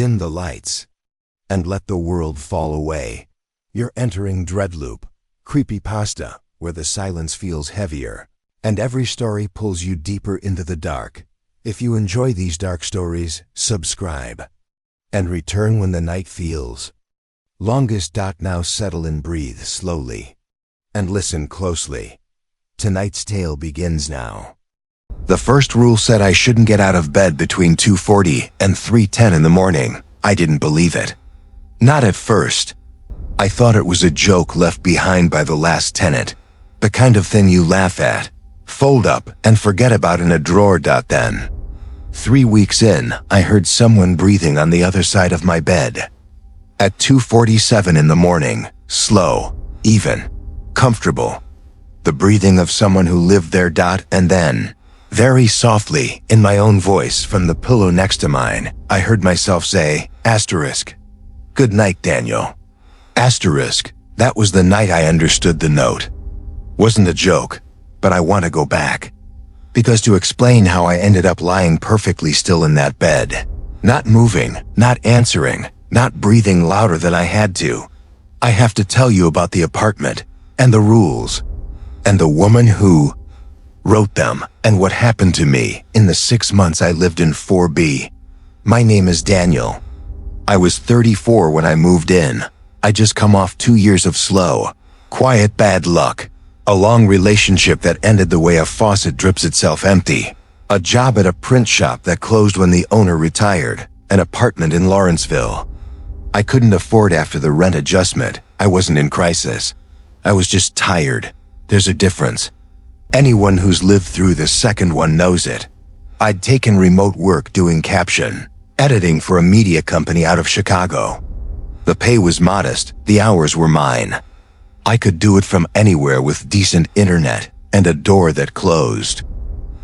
Dim the lights and let the world fall away. You're entering Dreadloop, Creepypasta, where the silence feels heavier, and every story pulls you deeper into the dark. If you enjoy these dark stories, subscribe, and return when the night feels longest. Now settle and breathe slowly, and listen closely. Tonight's tale begins now. The first rule said I shouldn't get out of bed between 2:40 and 3:10 in the morning. I didn't believe it. Not at first. I thought it was a joke left behind by the last tenant, the kind of thing you laugh at, fold up, and forget about in a drawer. Then, 3 weeks in, I heard someone breathing on the other side of my bed. At 2:47 in the morning, slow, even, comfortable. The breathing of someone who lived there. And then, very softly, in my own voice from the pillow next to mine, I heard myself say, asterisk, "Good night, Daniel." Asterisk, that was the night I understood the note. Wasn't a joke, but I want to go back. Because to explain how I ended up lying perfectly still in that bed, not moving, not answering, not breathing louder than I had to, I have to tell you about the apartment, and the rules, and the woman who wrote them, and what happened to me in the 6 months I lived in 4B. My name is Daniel. I was 34 when I moved in. I just come off 2 years of slow, quiet bad luck, a long relationship that ended the way a faucet drips itself empty, a job at a print shop that closed when the owner retired, an apartment in Lawrenceville. I couldn't afford after the rent adjustment. I wasn't in crisis. I was just tired. There's a difference. Anyone who's lived through the second one knows it. I'd taken remote work doing caption editing for a media company out of Chicago. The pay was modest, the hours were mine. I could do it from anywhere with decent internet and a door that closed.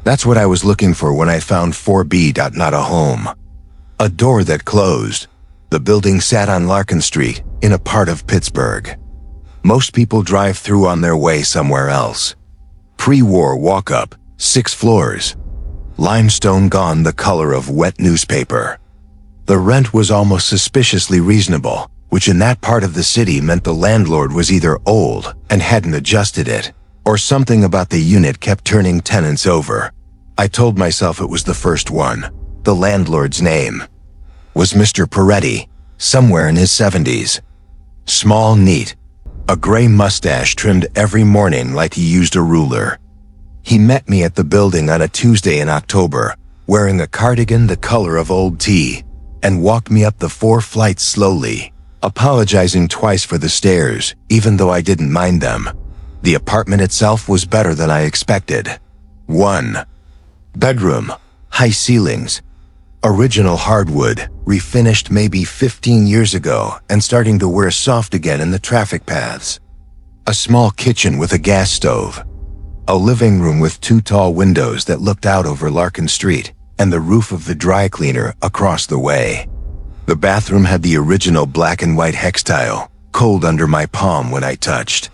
That's what I was looking for when I found 4B. Not a home. A door that closed. The building sat on Larkin Street, in a part of Pittsburgh. Most people drive through on their way somewhere else. Pre-war walk-up, 6 floors. Limestone gone the color of wet newspaper. The rent was almost suspiciously reasonable, which in that part of the city meant the landlord was either old and hadn't adjusted it, or something about the unit kept turning tenants over. I told myself it was the first one. The landlord's name was Mr. Peretti, somewhere in his 70s. Small, neat, a gray mustache trimmed every morning like he used a ruler. He met me at the building on a Tuesday in October, wearing a cardigan the color of old tea, and walked me up the 4 flights slowly, apologizing twice for the stairs, even though I didn't mind them. The apartment itself was better than I expected. 1 bedroom, high ceilings, original hardwood, refinished maybe 15 years ago and starting to wear soft again in the traffic paths. A small kitchen with a gas stove. A living room with 2 tall windows that looked out over Larkin Street and the roof of the dry cleaner across the way. The bathroom had the original black and white hex tile, cold under my palm when I touched.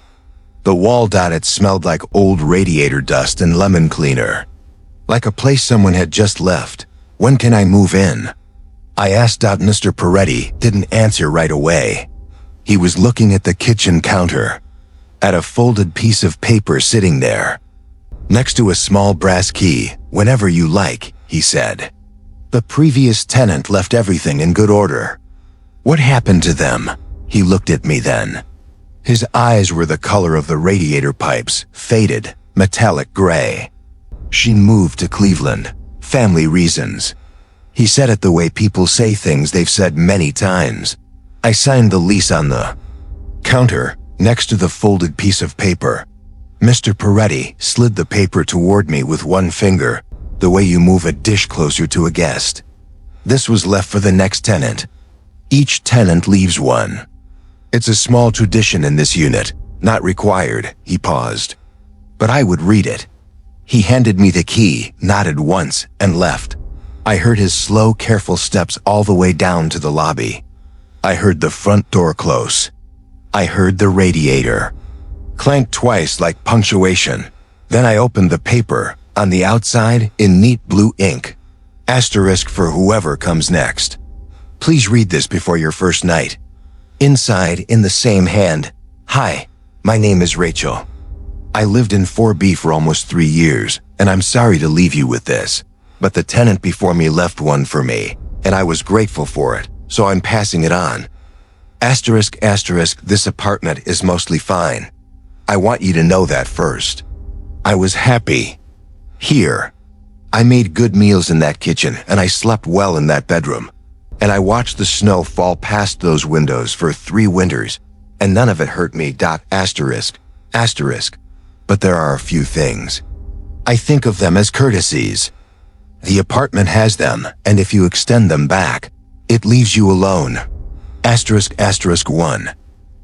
The wall. It smelled like old radiator dust and lemon cleaner. Like a place someone had just left. When can I move in? I asked. Mr. Peretti didn't answer right away. He was looking at the kitchen counter, at a folded piece of paper sitting there, next to a small brass key. "Whenever you like," he said. The previous tenant left everything in good order. What happened to them? He looked at me then. His eyes were the color of the radiator pipes, faded, metallic gray. "She moved to Cleveland. Family reasons." He said it the way people say things they've said many times. I signed the lease on the counter, next to the folded piece of paper. Mr. Peretti slid the paper toward me with one finger, the way you move a dish closer to a guest. This was left for the next tenant. Each tenant leaves one. It's a small tradition in this unit, not required. He paused. But I would read it. He handed me the key, nodded once, and left. I heard his slow, careful steps all the way down to the lobby. I heard the front door close. I heard the radiator clank twice like punctuation. Then I opened the paper, on the outside, in neat blue ink, asterisk for whoever comes next. Please read this before your first night. Inside, in the same hand. Hi, my name is Rachel. I lived in 4B for almost 3 years, and I'm sorry to leave you with this. But the tenant before me left one for me, and I was grateful for it, so I'm passing it on. Asterisk, asterisk, this apartment is mostly fine. I want you to know that first. I was happy. Here. I made good meals in that kitchen, and I slept well in that bedroom. And I watched the snow fall past those windows for 3 winters, and none of it hurt me. Asterisk, asterisk. But there are a few things. I think of them as courtesies. The apartment has them, and if you extend them back, it leaves you alone. Asterisk, asterisk 1.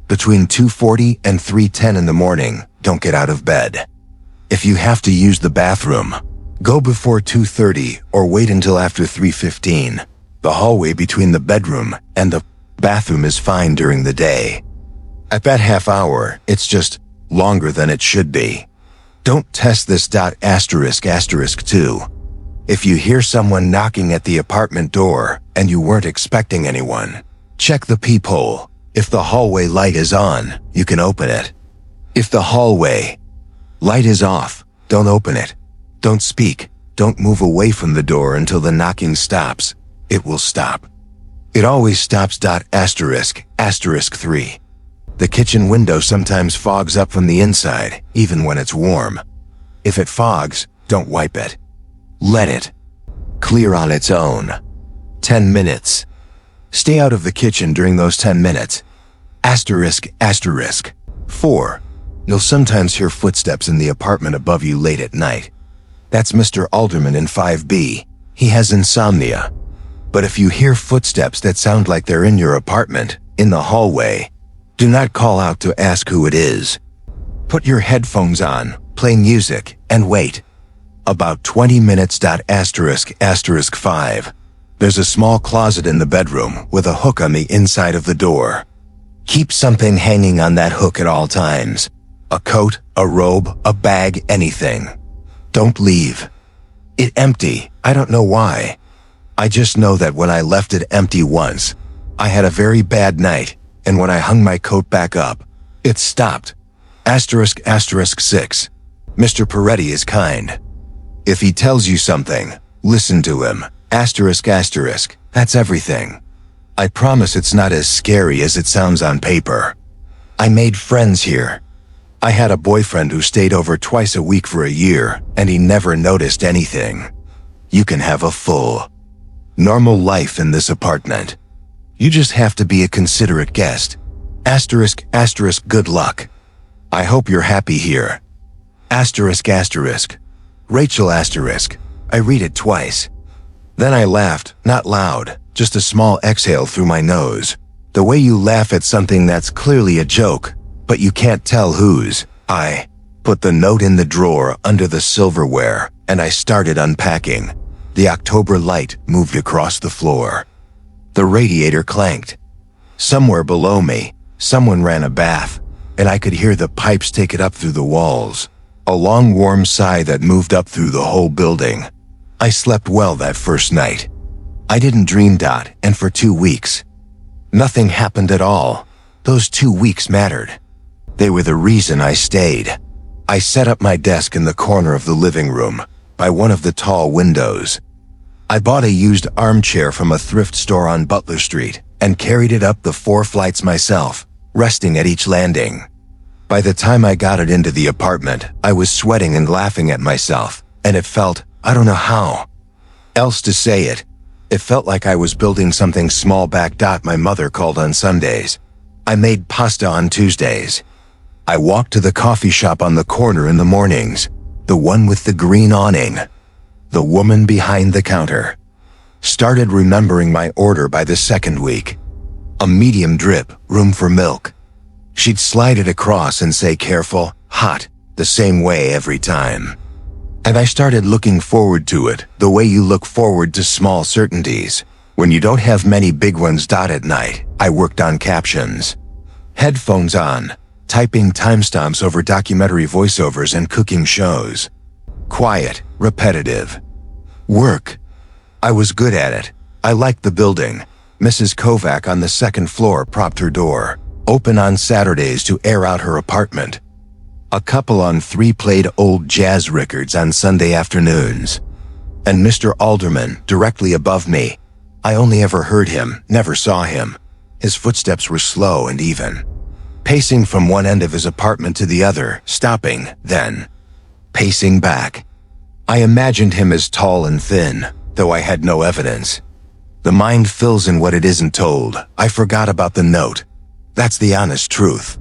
Between 2:40 and 3:10 in the morning, don't get out of bed. If you have to use the bathroom, go before 2:30 or wait until after 3:15. The hallway between the bedroom and the bathroom is fine during the day. At that half hour, it's just longer than it should be. Don't test this. Asterisk, asterisk 2. If you hear someone knocking at the apartment door and you weren't expecting anyone, check the peephole. If the hallway light is on, you can open it. If the hallway light is off, don't open it. Don't speak. Don't move away from the door until the knocking stops. It will stop. It always stops. Asterisk, asterisk 3. The kitchen window sometimes fogs up from the inside, even when it's warm. If it fogs, don't wipe it. Let it clear on its own. 10 minutes. Stay out of the kitchen during those 10 minutes. Asterisk, asterisk 4. You'll sometimes hear footsteps in the apartment above you late at night. That's Mr. Alderman in 5B. He has insomnia. But if you hear footsteps that sound like they're in your apartment, in the hallway, do not call out to ask who it is. Put your headphones on, play music, and wait. About 20 minutes. Asterisk, asterisk 5. There's a small closet in the bedroom with a hook on the inside of the door. Keep something hanging on that hook at all times. A coat, a robe, a bag, anything. Don't leave it empty. I don't know why. I just know that when I left it empty once, I had a very bad night, and when I hung my coat back up, it stopped. Asterisk, asterisk 6. Mr. Peretti is kind. If he tells you something, listen to him. Asterisk, asterisk. That's everything. I promise it's not as scary as it sounds on paper. I made friends here. I had a boyfriend who stayed over twice a week for a year, and he never noticed anything. You can have a full, normal life in this apartment. You just have to be a considerate guest. Asterisk, asterisk, good luck. I hope you're happy here. Asterisk, asterisk. Rachel, asterisk. I read it twice. Then I laughed, not loud, just a small exhale through my nose. The way you laugh at something that's clearly a joke, but you can't tell whose. I put the note in the drawer under the silverware, and I started unpacking. The October light moved across the floor. The radiator clanked. Somewhere below me, someone ran a bath, and I could hear the pipes take it up through the walls. A long warm sigh that moved up through the whole building. I slept well that first night. I didn't dream. And for 2 weeks, nothing happened at all. Those 2 weeks mattered. They were the reason I stayed. I set up my desk in the corner of the living room, by one of the tall windows. I bought a used armchair from a thrift store on Butler Street and carried it up the 4 flights myself, resting at each landing. By the time I got it into the apartment, I was sweating and laughing at myself, and it felt, I don't know how else to say it. It felt like I was building something small back. My mother called on Sundays. I made pasta on Tuesdays. I walked to the coffee shop on the corner in the mornings, the one with the green awning. The woman behind the counter started remembering my order by the second week. A medium drip, room for milk. She'd slide it across and say careful, hot, the same way every time. And I started looking forward to it, the way you look forward to small certainties. When you don't have many big ones. At night, I worked on captions. Headphones on, typing timestamps over documentary voiceovers and cooking shows. Quiet, repetitive work. I was good at it. I liked the building. Mrs. Kovac on the second floor propped her door open on Saturdays to air out her apartment. A couple on 3 played old jazz records on Sunday afternoons. And Mr. Alderman, directly above me, I only ever heard him, never saw him. His footsteps were slow and even, pacing from one end of his apartment to the other, stopping, then pacing back. I imagined him as tall and thin, though I had no evidence. The mind fills in what it isn't told. I forgot about the note. That's the honest truth.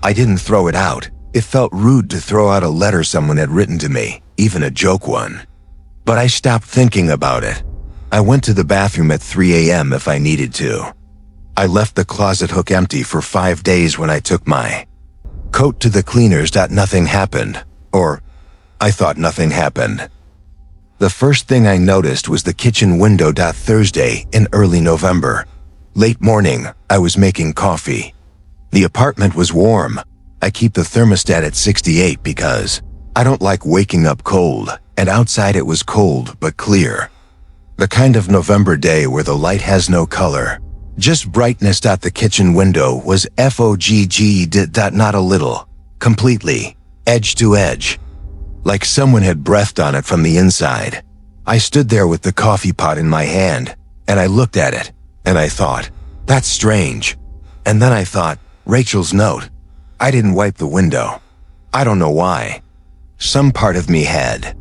I didn't throw it out. It felt rude to throw out a letter someone had written to me, even a joke one. But I stopped thinking about it. I went to the bathroom at 3 a.m. if I needed to. I left the closet hook empty for 5 days when I took my coat to the cleaners. Nothing happened. Or, I thought nothing happened. The first thing I noticed was the kitchen window. Thursday in early November. Late morning, I was making coffee. The apartment was warm. I keep the thermostat at 68 because I don't like waking up cold, and outside it was cold but clear. The kind of November day where the light has no color, just brightness. The kitchen window was fogged. Not a little, completely, edge to edge, like someone had breathed on it from the inside. I stood there with the coffee pot in my hand, and I looked at it, and I thought, that's strange. And then I thought, Rachel's note. I didn't wipe the window. I don't know why. Some part of me had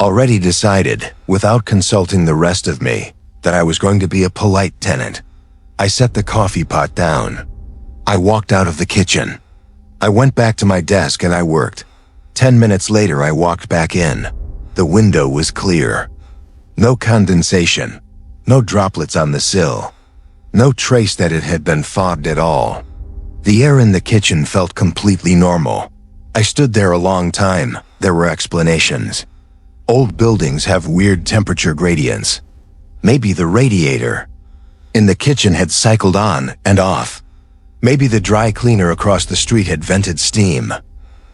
already decided, without consulting the rest of me, that I was going to be a polite tenant. I set the coffee pot down. I walked out of the kitchen. I went back to my desk and I worked. 10 minutes later I walked back in. The window was clear. No condensation. No droplets on the sill. No trace that it had been fogged at all. The air in the kitchen felt completely normal. I stood there a long time. There were explanations. Old buildings have weird temperature gradients. Maybe the radiator in the kitchen had cycled on and off. Maybe the dry cleaner across the street had vented steam.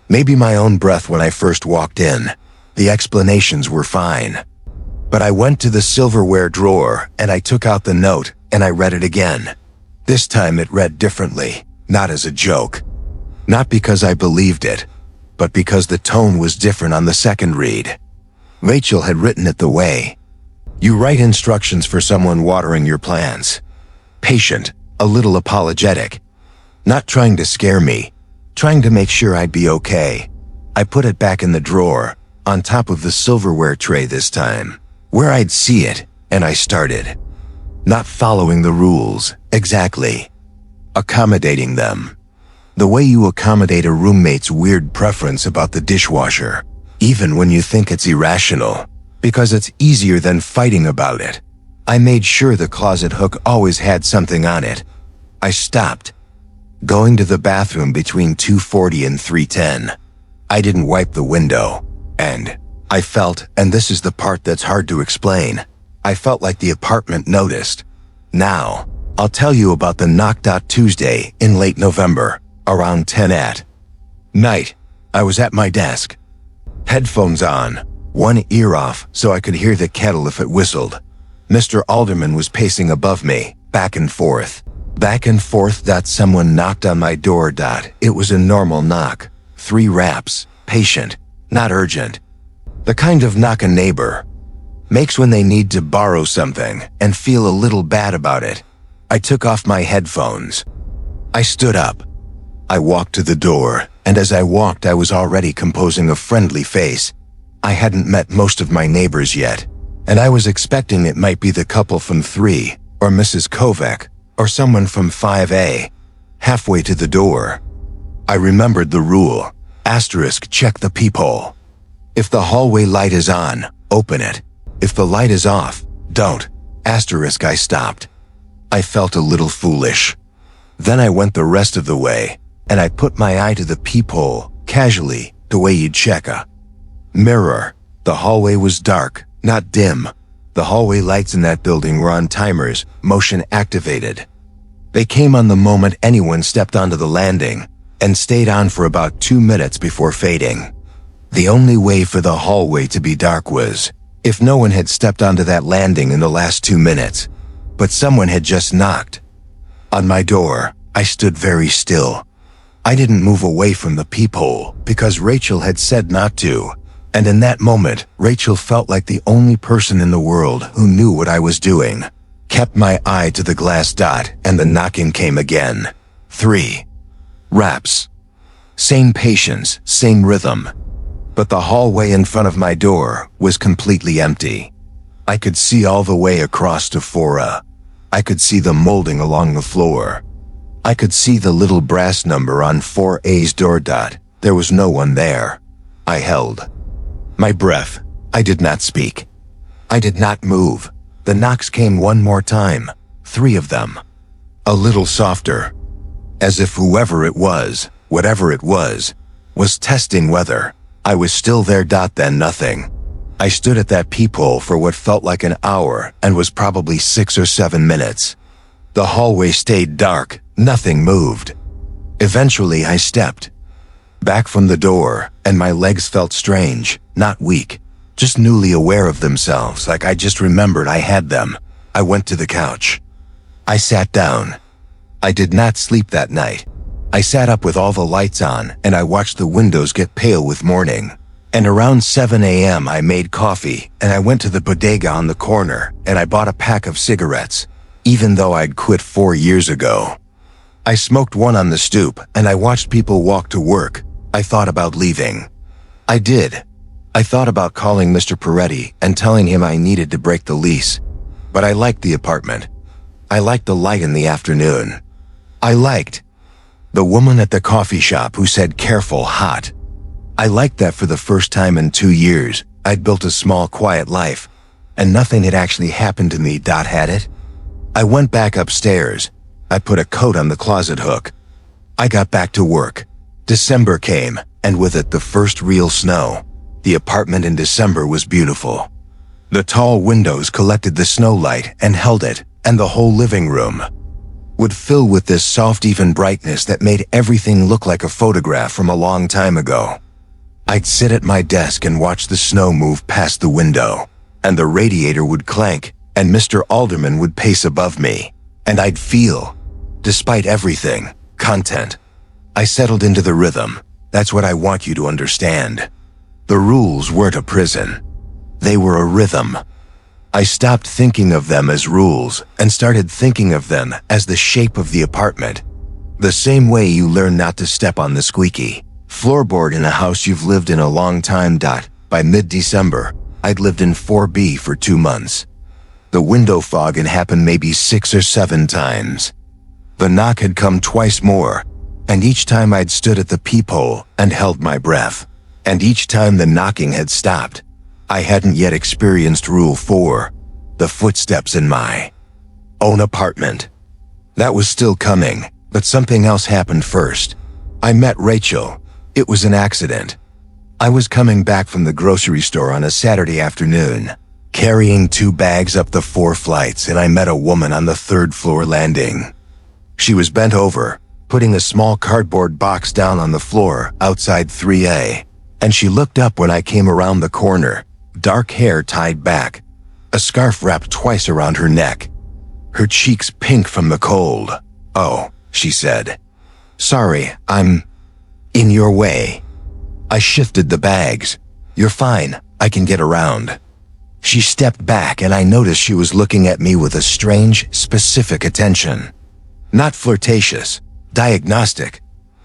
Maybe my own breath when I first walked in. The explanations were fine. But I went to the silverware drawer and I took out the note and I read it again. This time it read differently. Not as a joke. Not because I believed it, but because the tone was different on the second read. Rachel had written it the way you write instructions for someone watering your plants. Patient, a little apologetic. Not trying to scare me, trying to make sure I'd be okay. I put it back in the drawer, on top of the silverware tray this time, where I'd see it, and I started. Not following the rules, exactly. Accommodating them. The way you accommodate a roommate's weird preference about the dishwasher, even when you think it's irrational, because it's easier than fighting about it. I made sure the closet hook always had something on it. I stopped going to the bathroom between 2:40 and 3:10. I didn't wipe the window, and I felt, and this is the part that's hard to explain, I felt like the apartment noticed. Now, I'll tell you about the knock. Tuesday in late November, around 10 at night. I was at my desk. Headphones on, one ear off so I could hear the kettle if it whistled. Mr. Alderman was pacing above me, back and forth. Back and forth. Someone knocked on my door. It was a normal knock. 3 raps, patient, not urgent. The kind of knock a neighbor makes when they need to borrow something and feel a little bad about it. I took off my headphones. I stood up. I walked to the door, and as I walked I was already composing a friendly face. I hadn't met most of my neighbors yet, and I was expecting it might be the couple from 3, or Mrs. Kovac, or someone from 5A. Halfway to the door, I remembered the rule. Check the peephole. If the hallway light is on, open it. If the light is off, don't. I stopped. I felt a little foolish. Then I went the rest of the way, and I put my eye to the peephole, casually, the way you'd check a mirror. The hallway was dark, not dim. The hallway lights in that building were on timers, motion activated. They came on the moment anyone stepped onto the landing, and stayed on for about 2 minutes before fading. The only way for the hallway to be dark was if no one had stepped onto that landing in the last 2 minutes. but someone had just knocked. On my door, I stood very still. I didn't move away from the peephole because Rachel had said not to. And in that moment, Rachel felt like the only person in the world who knew what I was doing. Kept my eye to the glass dot, and the knocking came again. 3 raps. Same patience, same rhythm. But the hallway in front of my door was completely empty. I could see all the way across to Fora. I could see the molding along the floor. I could see the little brass number on 4A's door dot. There was no one there. I held my breath. I did not speak. I did not move. The knocks came one more time. 3 of them. A little softer. As if whoever it was, whatever it was testing whether I was still there. Then nothing. I stood at that peephole for what felt like an hour and was probably 6 or 7 minutes. The hallway stayed dark. Nothing moved. Eventually I stepped back from the door, and my legs felt strange, not weak, just newly aware of themselves, like I just remembered I had them. I went to the couch. I sat down. I did not sleep that night. I sat up with all the lights on, and I watched the windows get pale with morning. And around 7 a.m. I made coffee, and I went to the bodega on the corner, and I bought a pack of cigarettes, even though I'd quit 4 years ago. I smoked one on the stoop, and I watched people walk to work. I thought about leaving. I did. I thought about calling Mr. Peretti and telling him I needed to break the lease. But I liked the apartment. I liked the light in the afternoon. I liked the woman at the coffee shop who said careful, hot. I liked that for the first time in 2 years. I'd built a small, quiet life, and nothing had actually happened to me. Had it? I went back upstairs. I put a coat on the closet hook. I got back to work. December came, and with it the first real snow. The apartment in December was beautiful. The tall windows collected the snowlight and held it, and the whole living room would fill with this soft, even brightness that made everything look like a photograph from a long time ago. I'd sit at my desk and watch the snow move past the window, and the radiator would clank, and Mr. Alderman would pace above me, and I'd feel, despite everything, content. I settled into the rhythm. That's what I want you to understand. The rules weren't a prison. They were a rhythm. I stopped thinking of them as rules and started thinking of them as the shape of the apartment. The same way you learn not to step on the squeaky floorboard in a house you've lived in a long time. By mid-December, I'd lived in 4B for 2 months. The window fog had happened maybe 6 or 7 times. The knock had come twice more, and each time I'd stood at the peephole and held my breath. And each time the knocking had stopped. I hadn't yet experienced Rule 4, the footsteps in my own apartment. That was still coming, but something else happened first. I met Rachel. It was an accident. I was coming back from the grocery store on a Saturday afternoon, carrying 2 bags up the 4 flights, and I met a woman on the 3rd floor landing. She was bent over, putting a small cardboard box down on the floor outside 3A, and she looked up when I came around the corner, dark hair tied back, a scarf wrapped twice around her neck, her cheeks pink from the cold. "Oh," she said. "Sorry, I'm in your way." I shifted the bags. "You're fine, I can get around." She stepped back and I noticed she was looking at me with a strange, specific attention. Not flirtatious, diagnostic,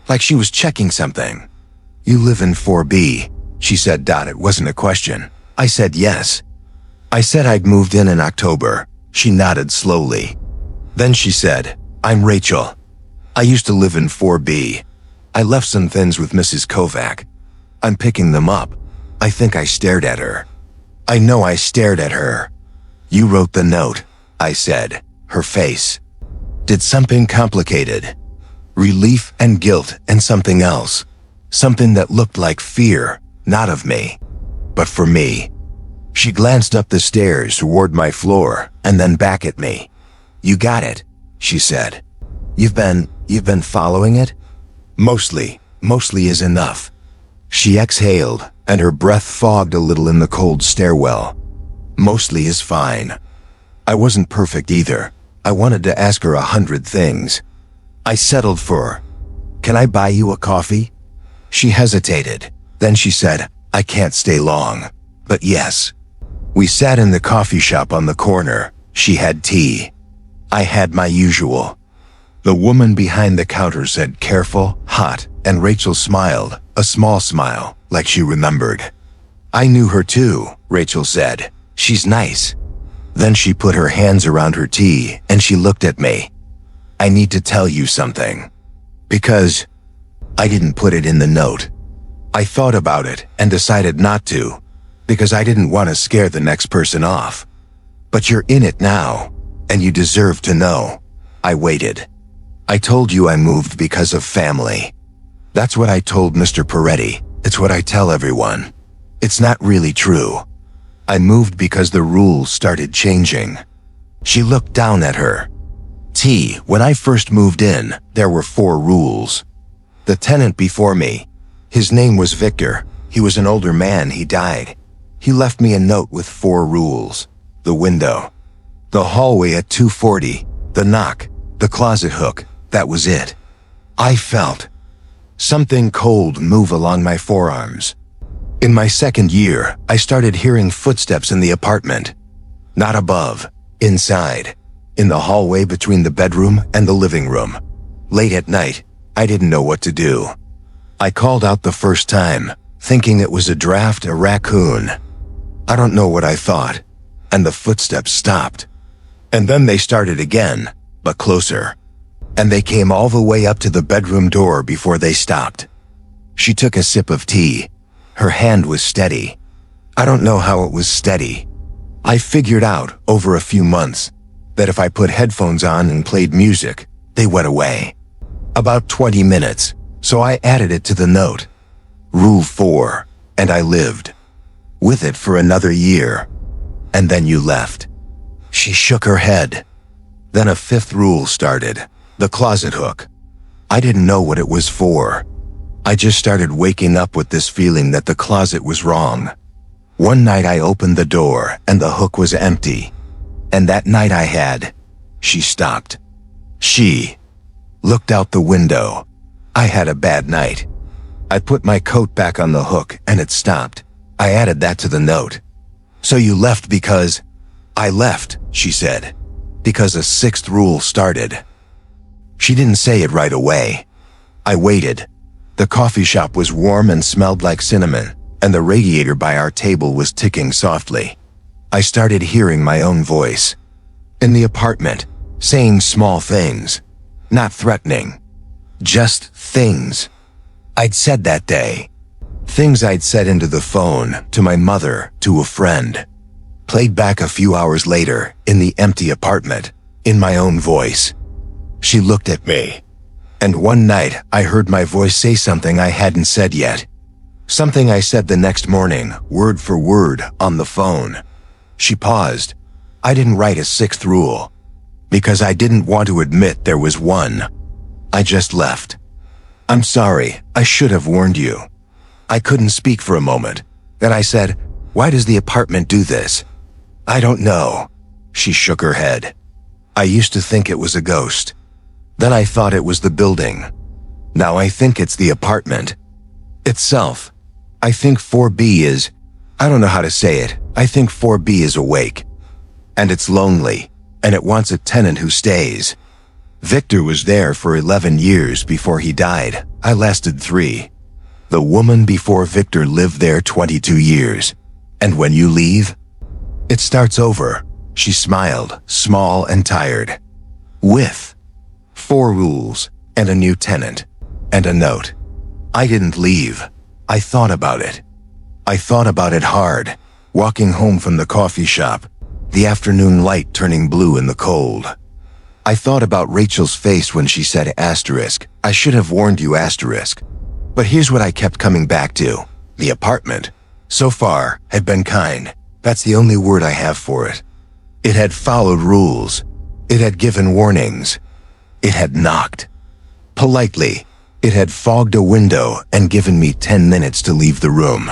like she was checking something. "You live in 4B, she said. It wasn't a question. I said yes. I said I'd moved in October. She nodded slowly. Then she said, "I'm Rachel. I used to live in 4B. I left some things with Mrs. Kovac. I'm picking them up." I think I stared at her. I know I stared at her. "You wrote the note," I said. Her face. Did something complicated. Relief and guilt and something else. Something that looked like fear, not of me, but for me. She glanced up the stairs toward my floor and then back at me. "You got it," she said. You've been following it?" Mostly is enough." She exhaled, and her breath fogged a little in the cold stairwell. "Mostly is fine. I wasn't perfect either. I wanted to ask her 100 things. I settled for, "Can I buy you a coffee?" She hesitated. Then she said, "I can't stay long." But yes. We sat in the coffee shop on the corner. She had tea. I had my usual. The woman behind the counter said, "Careful, hot," and Rachel smiled, a small smile, like she remembered. "I knew her too," Rachel said. "She's nice." Then she put her hands around her tea and she looked at me. "I need to tell you something." Because I didn't put it in the note. I thought about it and decided not to, because I didn't want to scare the next person off. "But you're in it now, and you deserve to know." I waited. "I told you I moved because of family." That's what I told Mr. Peretti. It's what I tell everyone. It's not really true. I moved because the rules started changing. She looked down at her. When I first moved in, there were 4 rules. The tenant before me, his name was Victor. He was an older man, he died. He left me a note with 4 rules. The window, the hallway at 240, the knock, the closet hook, that was it. I felt something cold move along my forearms. In my second year, I started hearing footsteps in the apartment. Not above, inside, in the hallway between the bedroom and the living room. Late at night, I didn't know what to do. I called out the first time, thinking it was a draft, a raccoon. I don't know what I thought, and the footsteps stopped. And then they started again, but closer. And they came all the way up to the bedroom door before they stopped. She took a sip of tea. Her hand was steady. I don't know how it was steady. I figured out, over a few months, that if I put headphones on and played music, they went away. About 20 minutes, so I added it to the note. Rule 4, and I lived with it for another year. And then you left. She shook her head. Then a 5th rule started, the closet hook. I didn't know what it was for. I just started waking up with this feeling that the closet was wrong. One night I opened the door and the hook was empty. And that night she stopped. She looked out the window. I had a bad night. I put my coat back on the hook and it stopped. I added that to the note. "So you left because..." "I left," she said, "because a 6th rule started." She didn't say it right away. I waited. The coffee shop was warm and smelled like cinnamon, and the radiator by our table was ticking softly. I started hearing my own voice. In the apartment, saying small things. Not threatening. Just things I'd said that day. Things I'd said into the phone, to my mother, to a friend. Played back a few hours later, in the empty apartment, in my own voice. She looked at me. And one night, I heard my voice say something I hadn't said yet. Something I said the next morning, word for word, on the phone. She paused. I didn't write a 6th rule. Because I didn't want to admit there was one. I just left. "I'm sorry, I should have warned you." I couldn't speak for a moment. Then I said, "Why does the apartment do this?" "I don't know." She shook her head. "I used to think it was a ghost. Then I thought it was the building. Now I think it's the apartment itself. I think 4B is, I don't know how to say it. I think 4B is awake. And it's lonely, and it wants a tenant who stays. Victor was there for 11 years before he died. I lasted 3. The woman before Victor lived there 22 years. And when you leave, it starts over." She smiled, small and tired. "With 4 rules, and a new tenant, and a note." I didn't leave. I thought about it. I thought about it hard, walking home from the coffee shop, the afternoon light turning blue in the cold. I thought about Rachel's face when she said asterisk. I should have warned you asterisk. But here's what I kept coming back to. The apartment, so far, had been kind. That's the only word I have for it. It had followed rules. It had given warnings. It had knocked. Politely, it had fogged a window and given me 10 minutes to leave the room.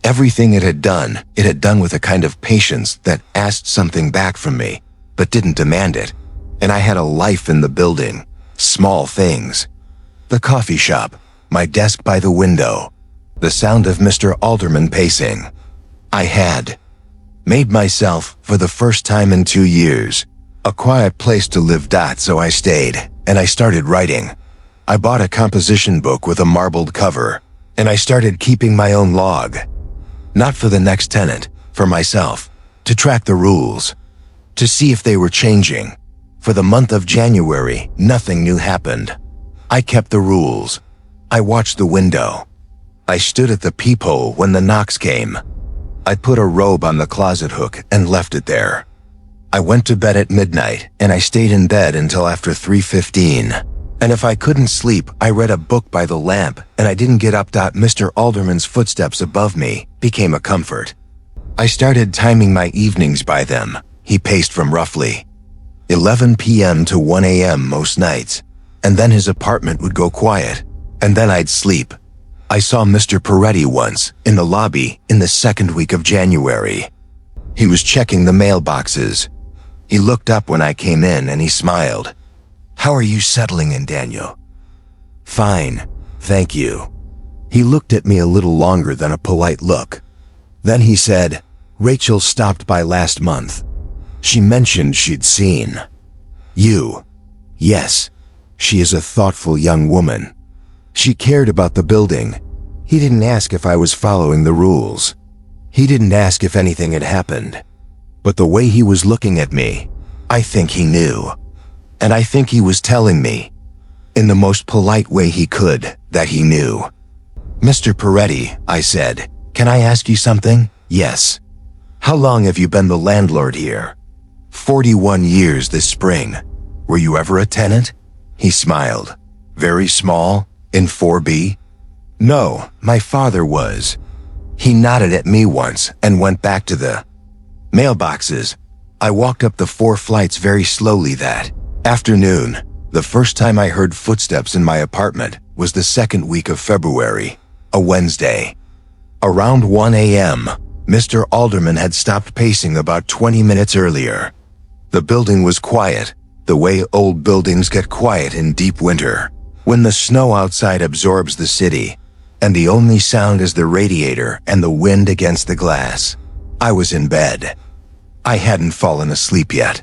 Everything it had done with a kind of patience that asked something back from me, but didn't demand it. And I had a life in the building. Small things. The coffee shop, my desk by the window, the sound of Mr. Alderman pacing. I had made myself, for the first time in 2 years, a quiet place to live. So I stayed, and I started writing. I bought a composition book with a marbled cover, and I started keeping my own log. Not for the next tenant, for myself, to track the rules, to see if they were changing. For the month of January, nothing new happened. I kept the rules. I watched the window. I stood at the peephole when the knocks came. I put a robe on the closet hook and left it there. I went to bed at midnight, and I stayed in bed until after 3:15. And if I couldn't sleep, I read a book by the lamp, and I didn't get up. Mr. Alderman's footsteps above me became a comfort. I started timing my evenings by them. He paced from roughly 11 p.m. to 1 a.m. most nights, and then his apartment would go quiet, and then I'd sleep. I saw Mr. Peretti once, in the lobby, in the second week of January. He was checking the mailboxes. He looked up when I came in and he smiled. "How are you settling in, Daniel?" "Fine, thank you." He looked at me a little longer than a polite look. Then he said, "Rachel stopped by last month. She mentioned she'd seen you." "Yes, she is a thoughtful young woman. She cared about the building." He didn't ask if I was following the rules. He didn't ask if anything had happened. But the way he was looking at me, I think he knew. And I think he was telling me, in the most polite way he could, that he knew. "Mr. Peretti," I said, "can I ask you something?" "Yes." "How long have you been the landlord here?" 41 years this spring. "Were you ever a tenant?" He smiled. "Very small, in 4B?" "No, my father was." He nodded at me once and went back to the mailboxes. I walked up the 4 flights very slowly that afternoon. The first time I heard footsteps in my apartment was the second week of February, a Wednesday. Around 1 a.m., Mr. Alderman had stopped pacing about 20 minutes earlier. The building was quiet, the way old buildings get quiet in deep winter, when the snow outside absorbs the city, and the only sound is the radiator and the wind against the glass. I was in bed. I hadn't fallen asleep yet.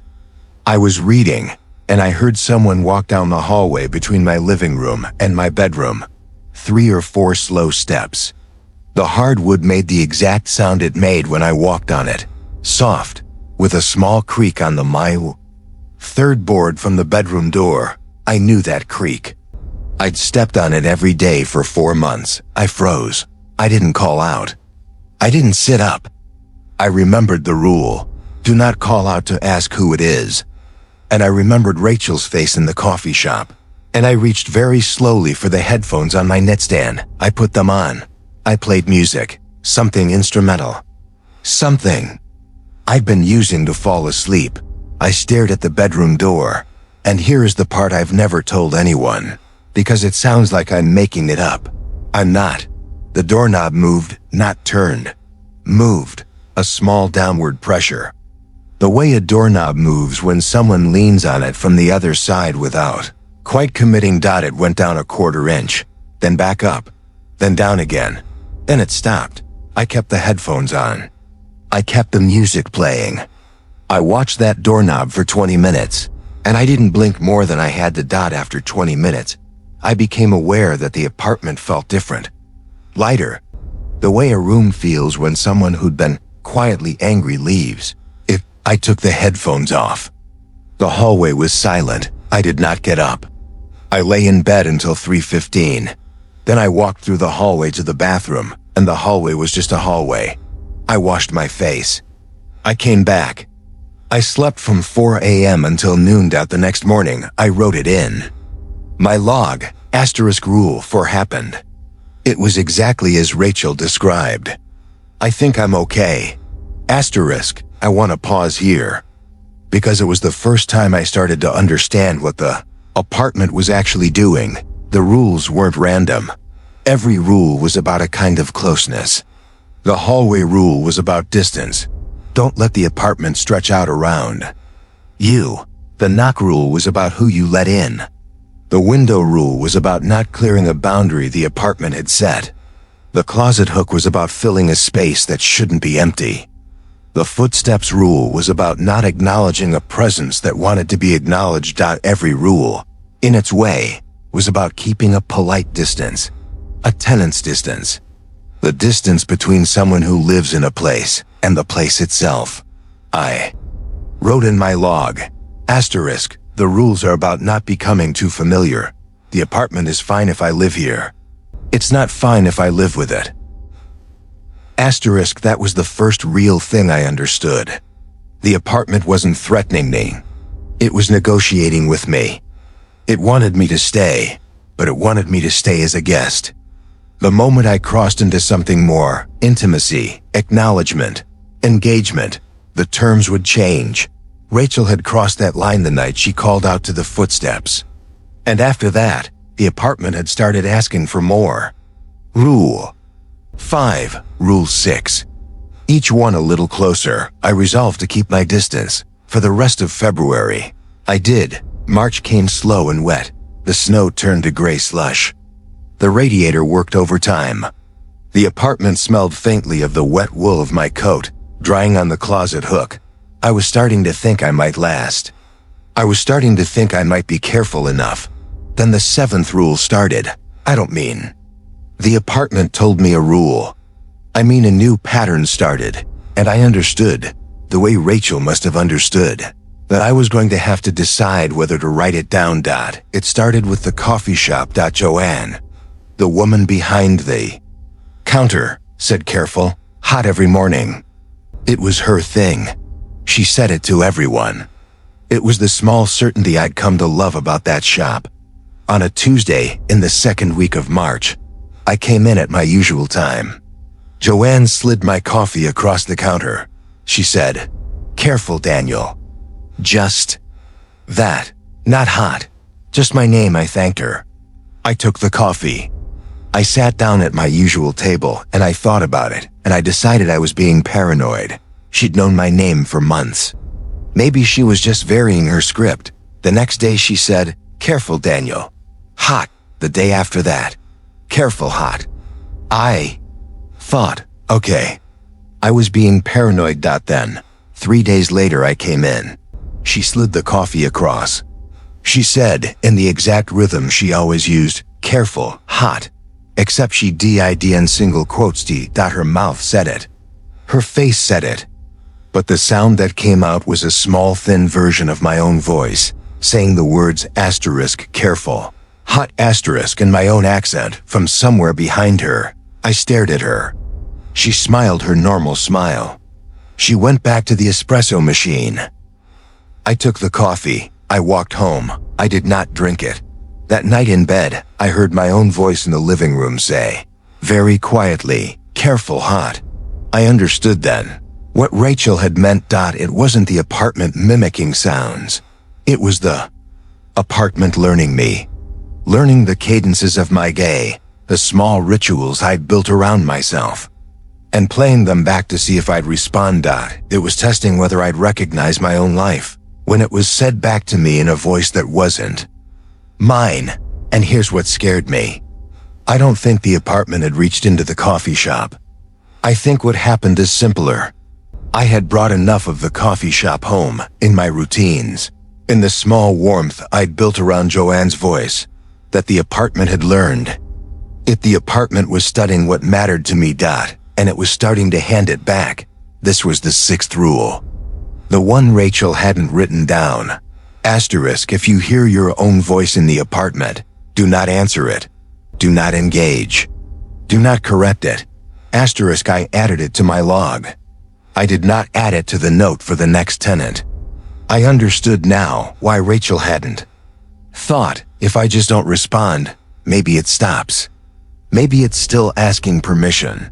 I was reading, and I heard someone walk down the hallway between my living room and my bedroom. 3 or 4 slow steps. The hardwood made the exact sound it made when I walked on it. Soft, with a small creak on the third board from the bedroom door. I knew that creak. I'd stepped on it every day for 4 months. I froze. I didn't call out. I didn't sit up. I remembered the rule. Do not call out to ask who it is. And I remembered Rachel's face in the coffee shop. And I reached very slowly for the headphones on my nightstand. I put them on. I played music. Something instrumental. Something I'd been using to fall asleep. I stared at the bedroom door. And here is the part I've never told anyone, because it sounds like I'm making it up. I'm not. The doorknob moved, not turned. Moved. A small downward pressure. The way a doorknob moves when someone leans on it from the other side without quite committing. It went down a 1/4 inch, then back up, then down again. Then it stopped. I kept the headphones on. I kept the music playing. I watched that doorknob for 20 minutes, and I didn't blink more than I had to. After 20 minutes, I became aware that the apartment felt different. Lighter. The way a room feels when someone who'd been quietly angry leaves. I took the headphones off. The hallway was silent. I did not get up. I lay in bed until 3:15. Then I walked through the hallway to the bathroom, and the hallway was just a hallway. I washed my face. I came back. I slept from 4 a.m. until noon. The next morning, I wrote it in my log. Rule 4 happened. It was exactly as Rachel described. I think I'm okay. I want to pause here, because it was the first time I started to understand what the apartment was actually doing. The rules weren't random. Every rule was about a kind of closeness. The hallway rule was about distance. Don't let the apartment stretch out around you. The knock rule was about who you let in. The window rule was about not clearing a boundary the apartment had set. The closet hook was about filling a space that shouldn't be empty. The footsteps rule was about not acknowledging a presence that wanted to be acknowledged. Every rule, in its way, was about keeping a polite distance, a tenant's distance. The distance between someone who lives in a place and the place itself. I wrote in my log, asterisk, the rules are about not becoming too familiar. The apartment is fine if I live here. It's not fine if I live with it. Asterisk, that was the first real thing I understood. The apartment wasn't threatening me. It was negotiating with me. It wanted me to stay, but it wanted me to stay as a guest. The moment I crossed into something more, intimacy, acknowledgement, engagement, the terms would change. Rachel had crossed that line the night she called out to the footsteps. And after that, the apartment had started asking for more. Rule 5, Rule 6. Each one a little closer, I resolved to keep my distance. For the rest of February, I did. March came slow and wet. The snow turned to gray slush. The radiator worked overtime. The apartment smelled faintly of the wet wool of my coat, drying on the closet hook. I was starting to think I might last. I was starting to think I might be careful enough. Then the 7th rule started. The apartment told me a rule. A new pattern started, and I understood, the way Rachel must have understood, that I was going to have to decide whether to write it down. It started with the coffee shop. Joanne, the woman behind the counter, said careful, hot every morning. It was her thing. She said it to everyone. It was the small certainty I'd come to love about that shop. On a Tuesday, in the 2nd week of March, I came in at my usual time. Joanne slid my coffee across the counter. She said, "Careful, Daniel." Just that. Not hot. Just my name. I thanked her. I took the coffee. I sat down at my usual table and I thought about it, and I decided I was being paranoid. She'd known my name for months. Maybe she was just varying her script. The next day she said, "Careful, Daniel." Hot. The day after that, "Careful, hot." I thought, okay. I was being paranoid. Then, 3 days later I came in. She slid the coffee across. She said, in the exact rhythm she always used, "Careful, hot." Except she did in single quotes. Her mouth said it. Her face said it. But the sound that came out was a small thin version of my own voice, saying the words asterisk careful, hot asterisk in my own accent from somewhere behind her. I stared at her. She smiled her normal smile. She went back to the espresso machine. I took the coffee. I walked home. I did not drink it. That night in bed, I heard my own voice in the living room say, very quietly, "Careful, hot." I understood then what Rachel had meant. It wasn't the apartment mimicking sounds. It was the apartment learning me. Learning the cadences of my gay, the small rituals I'd built around myself, and playing them back to see if I'd respond. It was testing whether I'd recognize my own life when it was said back to me in a voice that wasn't mine. And here's what scared me. I don't think the apartment had reached into the coffee shop. I think what happened is simpler. I had brought enough of the coffee shop home, in my routines, in the small warmth I'd built around Joanne's voice, that the apartment had learned. The apartment was studying what mattered to me. And it was starting to hand it back. This was the 6th rule. The one Rachel hadn't written down. Asterisk, if you hear your own voice in the apartment, do not answer it. Do not engage. Do not correct it. Asterisk, I added it to my log. I did not add it to the note for the next tenant. I understood now why Rachel hadn't. Thought, if I just don't respond, maybe it stops. Maybe it's still asking permission.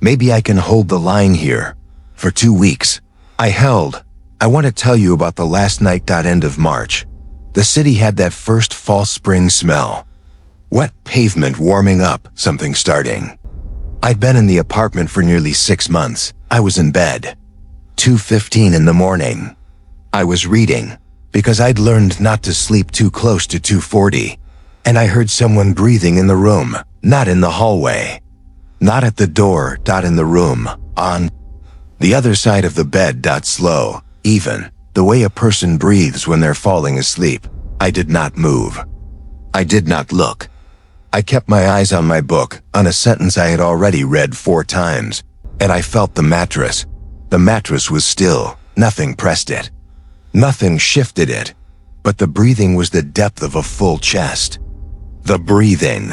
Maybe I can hold the line here. For 2 weeks, I held. I want to tell you about the last night. End of March. The city had that first fall spring smell. Wet pavement warming up, something starting. I'd been in the apartment for nearly 6 months. I was in bed. 2:15 in the morning. I was reading. because I'd learned not to sleep too close to 240. And I heard someone breathing in the room, not in the hallway. Not at the door, in the room, on the other side of the bed, slow, even, the way a person breathes when they're falling asleep. I did not move. I did not look. I kept my eyes on my book, on a sentence I had already read 4 times, and I felt the mattress. The mattress was still, nothing pressed it. Nothing shifted it, but the breathing was the depth of a full chest. The breathing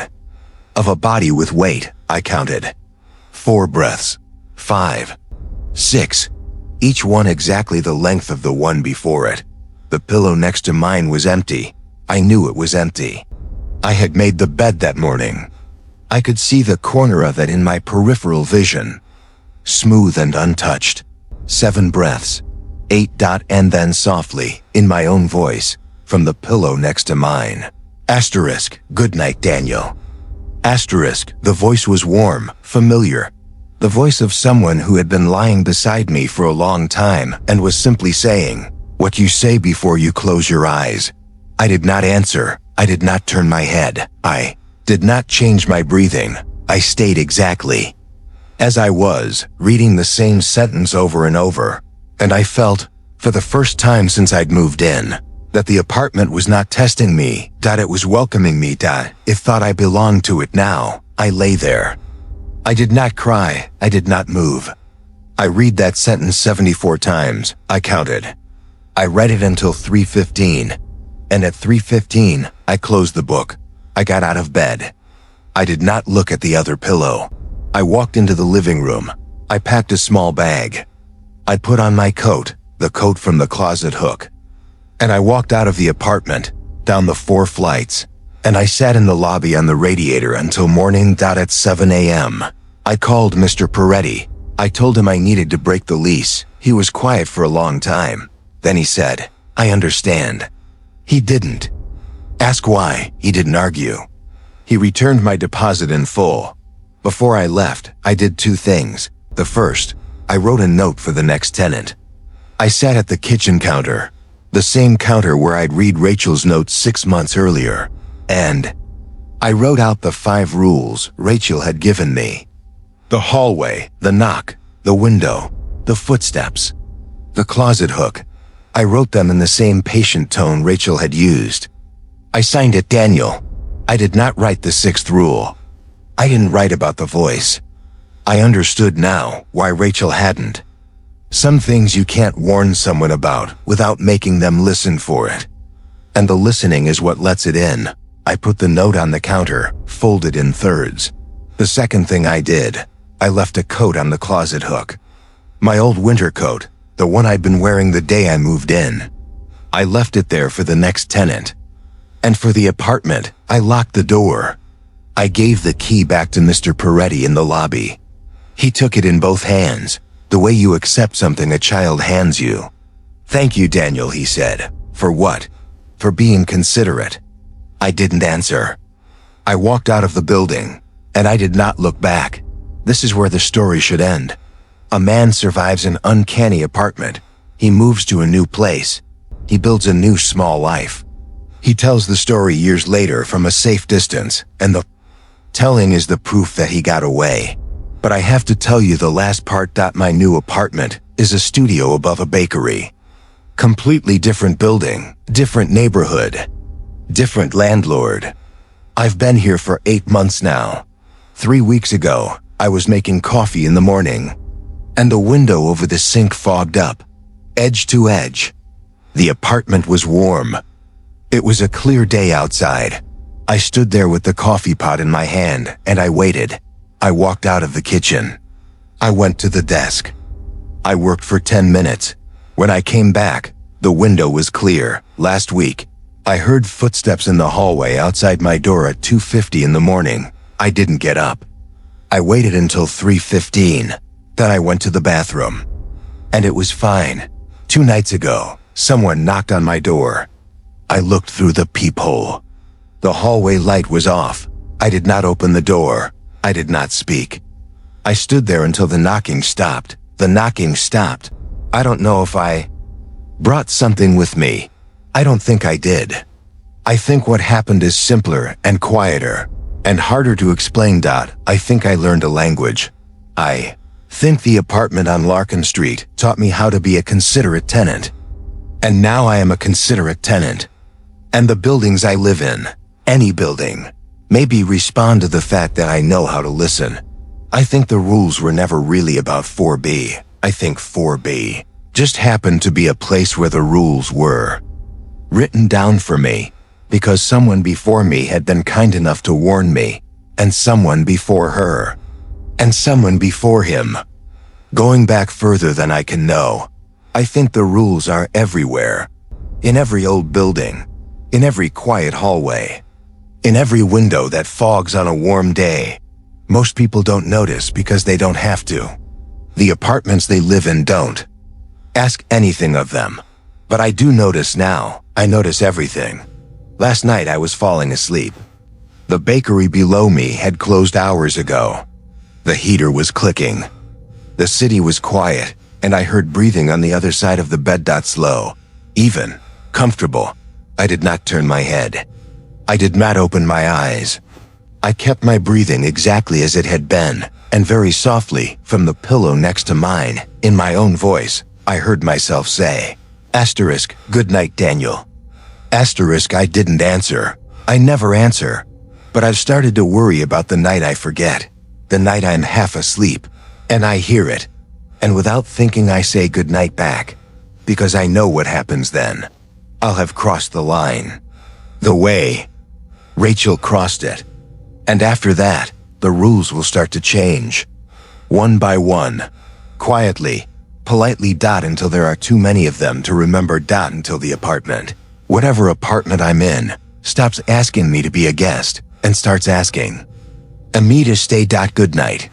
of a body with weight, I counted. 4 breaths. 5. 6. Each one exactly the length of the one before it. The pillow next to mine was empty. I knew it was empty. I had made the bed that morning. I could see the corner of it in my peripheral vision. Smooth and untouched. 7 breaths. 8. And then softly, in my own voice, from the pillow next to mine. Asterisk, good night, Daniel. Asterisk, the voice was warm, familiar. The voice of someone who had been lying beside me for a long time and was simply saying, what you say before you close your eyes. I did not answer. I did not turn my head. I did not change my breathing. I stayed exactly as I was, reading the same sentence over and over. And I felt, for the first time since I'd moved in, that the apartment was not testing me, it was welcoming me, it thought I belonged to it now. I lay there. I did not cry. I did not move. I read that sentence 74 times, I counted. I read it until 3:15. And at 3:15, I closed the book. I got out of bed. I did not look at the other pillow. I walked into the living room. I packed a small bag. I put on my coat, the coat from the closet hook. And I walked out of the apartment, down the 4 flights, and I sat in the lobby on the radiator until morning. At 7 a.m. I called Mr. Peretti. I told him I needed to break the lease. He was quiet for a long time. Then he said, I understand. He didn't ask why. He didn't argue. He returned my deposit in full. Before I left, I did 2 things. The first, I wrote a note for the next tenant. I sat at the kitchen counter, the same counter where I'd read Rachel's notes 6 months earlier, and I wrote out the 5 rules Rachel had given me. The hallway, the knock, the window, the footsteps, the closet hook. I wrote them in the same patient tone Rachel had used. I signed it Daniel. I did not write the 6th rule. I didn't write about the voice. I understood now why Rachel hadn't. Some things you can't warn someone about without making them listen for it. And the listening is what lets it in. I put the note on the counter, folded in thirds. The second thing I did, I left a coat on the closet hook. My old winter coat, the one I'd been wearing the day I moved in. I left it there for the next tenant. And for the apartment, I locked the door. I gave the key back to Mr. Peretti in the lobby. He took it in both hands, the way you accept something a child hands you. Thank you, Daniel, he said. For what? For being considerate. I didn't answer. I walked out of the building, and I did not look back. This is where the story should end. A man survives an uncanny apartment. He moves to a new place. He builds a new small life. He tells the story years later from a safe distance, and the telling is the proof that he got away. But I have to tell you the last part. My new apartment is a studio above a bakery. Completely different building, different neighborhood, different landlord. I've been here for 8 months now. 3 weeks ago, I was making coffee in the morning, and the window over the sink fogged up, edge to edge. The apartment was warm. It was a clear day outside. I stood there with the coffee pot in my hand, and I waited. I walked out of the kitchen. I went to the desk. I worked for 10 minutes. When I came back, the window was clear. Last week, I heard footsteps in the hallway outside my door at 2:50 in the morning. I didn't get up. I waited until 3:15. Then I went to the bathroom. And it was fine. 2 nights ago, someone knocked on my door. I looked through the peephole. The hallway light was off. I did not open the door. I did not speak. I stood there until the knocking stopped. The knocking stopped. I don't know if I brought something with me. I don't think I did. I think what happened is simpler and quieter and harder to explain. I think I learned a language. I think the apartment on Larkin Street taught me how to be a considerate tenant. And now I am a considerate tenant. And the buildings I live in, any building, maybe respond to the fact that I know how to listen. I think the rules were never really about 4B. I think 4B just happened to be a place where the rules were written down for me, because someone before me had been kind enough to warn me, and someone before her, and someone before him. Going back further than I can know, I think the rules are everywhere. In every old building, in every quiet hallway, in every window that fogs on a warm day. Most people don't notice because they don't have to. The apartments they live in don't ask anything of them. But I do notice now. I notice everything. Last night I was falling asleep. The bakery below me had closed hours ago. The heater was clicking. The city was quiet, and I heard breathing on the other side of the bed. Slow, even, comfortable. I did not turn my head. I did not open my eyes. I kept my breathing exactly as it had been, and very softly, from the pillow next to mine, in my own voice, I heard myself say, Asterisk, good night, Daniel. Asterisk, I didn't answer. I never answer. But I've started to worry about the night I forget, the night I'm half asleep, and I hear it. And without thinking I say good night back, because I know what happens then. I'll have crossed the line. The way Rachel crossed it. And after that, the rules will start to change. One by one. Quietly, politely. Until there are too many of them to remember. Until the apartment, whatever apartment I'm in, stops asking me to be a guest and starts asking me to stay. Good night.